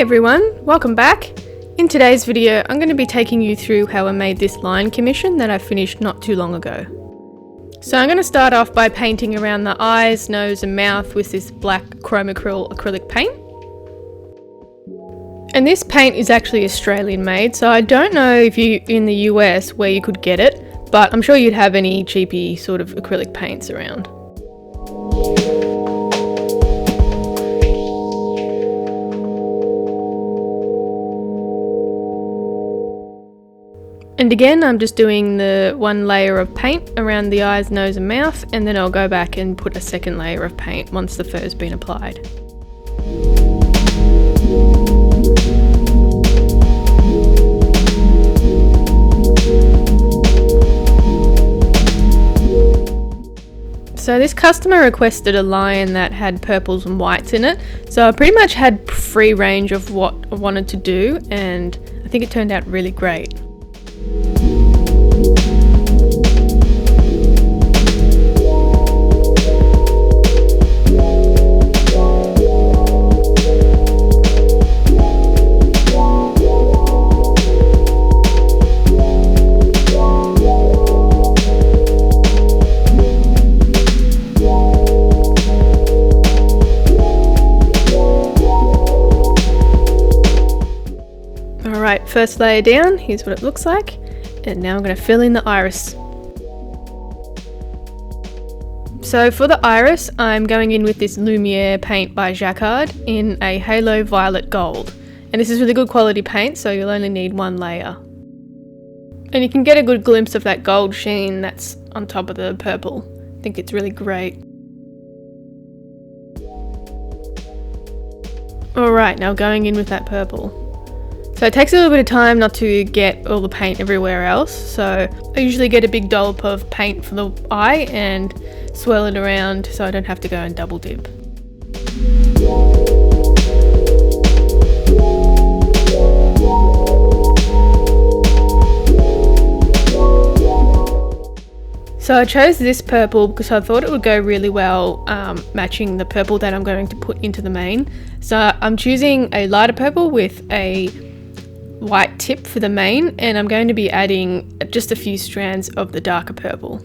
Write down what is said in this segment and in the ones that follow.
everyone, welcome back. In today's video, I'm going to be taking you through how I made this line commission that I finished not too long ago. So I'm going to start off by painting around the eyes, nose and mouth with this black chromacryl acrylic paint. And this paint is actually Australian made, so I don't know if you're in the US where you could get it, but I'm sure you'd have any cheapy sort of acrylic paints around. And again, I'm just doing the one layer of paint around the eyes, nose and mouth, and then I'll go back and put a second layer of paint once the fur's been applied. So this customer requested a line that had purples and whites in it, so I pretty much had free range of what I wanted to do, and I think it turned out really great. Alright, first layer down, here's what it looks like, and now I'm going to fill in the iris. So for the iris, I'm going in with this Lumiere paint by Jacquard in a Halo Violet Gold. And this is really good quality paint, so you'll only need one layer. And you can get a good glimpse of that gold sheen that's on top of the purple. I think it's really great. Alright, now going in with that purple. So it takes a little bit of time not to get all the paint everywhere else, so I usually get a big dollop of paint for the eye and swirl it around so I don't have to go and double dip. So I chose this purple because I thought it would go really well matching the purple that I'm going to put into the mane. So I'm choosing a lighter purple with a white tip for the mane, and I'm going to be adding just a few strands of the darker purple.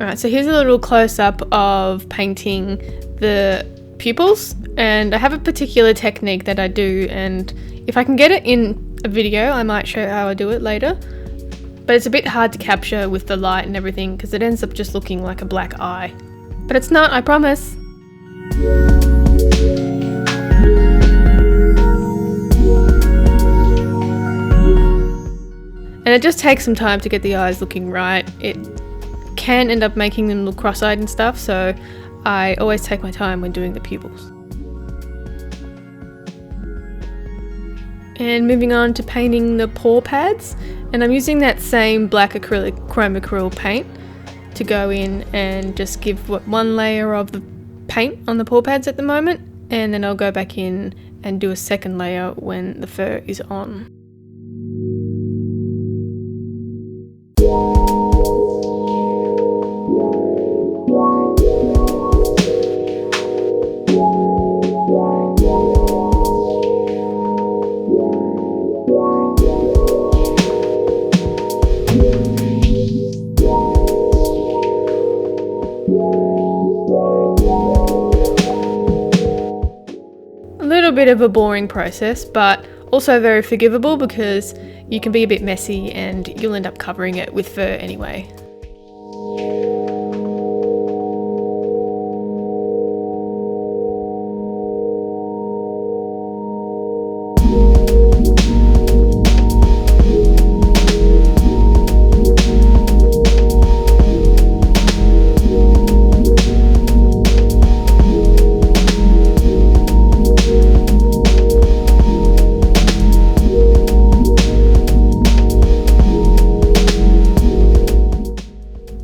Alright, so here's a little close-up of painting the pupils, and I have a particular technique that I do, and if I can get it in a video I might show how I do it later, but it's a bit hard to capture with the light and everything because it ends up just looking like a black eye. But it's not, I promise. And it just takes some time to get the eyes looking right. It can end up making them look cross-eyed and stuff, so I always take my time when doing the pupils. And moving on to painting the paw pads, and I'm using that same black acrylic chromacryl paint to go in and just give one layer of the paint on the paw pads at the moment, and then I'll go back in and do a second layer when the fur is on. A little bit of a boring process, but also very forgivable because you can be a bit messy and you'll end up covering it with fur anyway.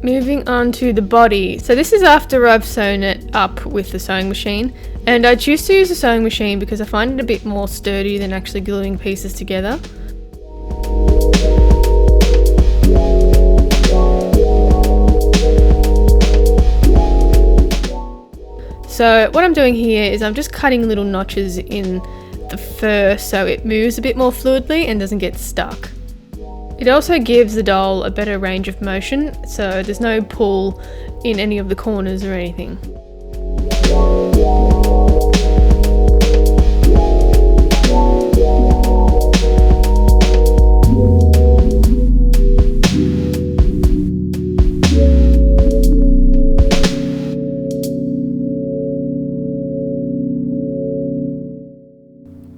Moving on to the body. So this is after I've sewn it up with the sewing machine, and I choose to use a sewing machine because I find it a bit more sturdy than actually gluing pieces together. so what I'm doing here is I'm just cutting little notches in the fur so it moves a bit more fluidly and doesn't get stuck. It also gives the doll a better range of motion, so there's no pull in any of the corners or anything.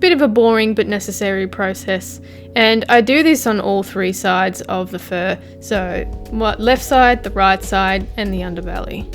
Bit of a boring but necessary process, and I do this on all three sides of the fur, so left side, the right side, and the underbelly.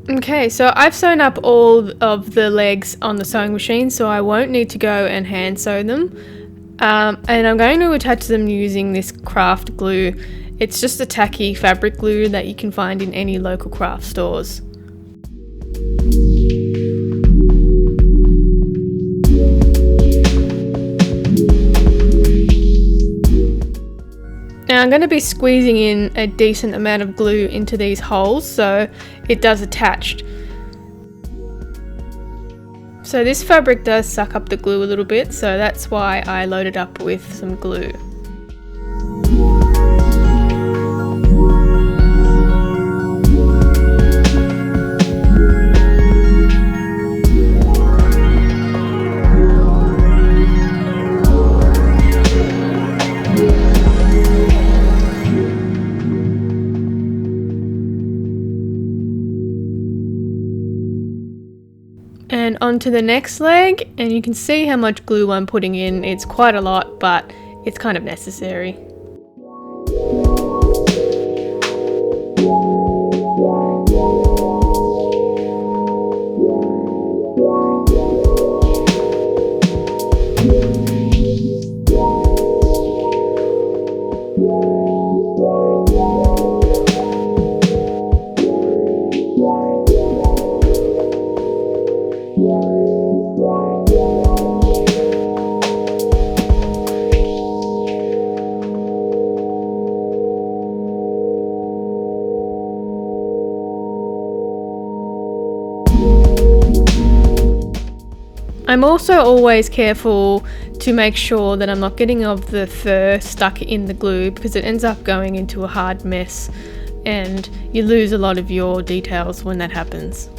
Okay, so I've sewn up all of the legs on the sewing machine, so I won't need to go and hand sew them. And I'm going to attach them using this craft glue. It's just a tacky fabric glue that you can find in any local craft stores. Now I'm going to be squeezing in a decent amount of glue into these holes so it does attach. So this fabric does suck up the glue a little bit, so that's why I loaded up with some glue. And onto the next leg, and you can see how much glue I'm putting in. It's quite a lot, but it's kind of necessary. I'm also always careful to make sure that I'm not getting of the fur stuck in the glue, because it ends up going into a hard mess and you lose a lot of your details when that happens.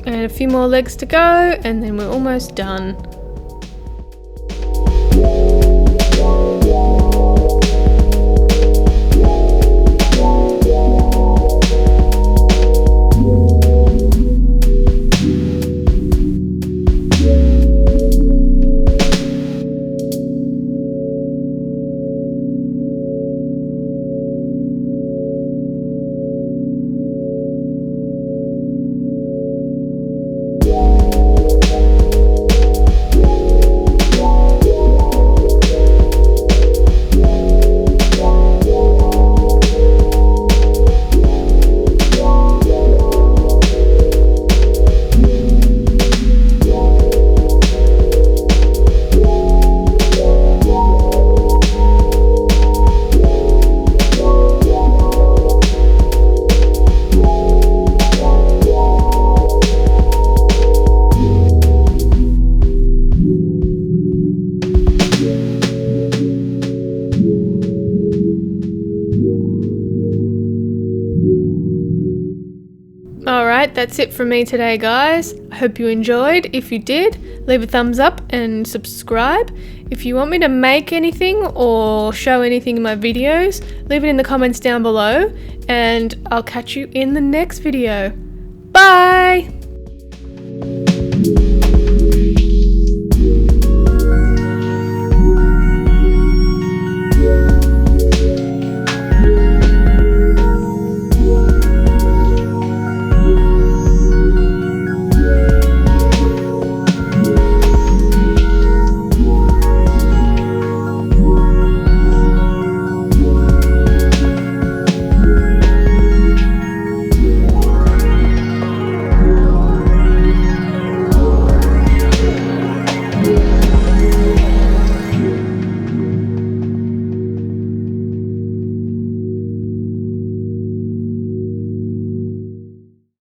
And a few more legs to go, and then we're almost done. Alright, that's it from me today, guys. I hope you enjoyed. If you did, leave a thumbs up and subscribe. If you want me to make anything or show anything in my videos, leave it in the comments down below, and I'll catch you in the next video. Bye!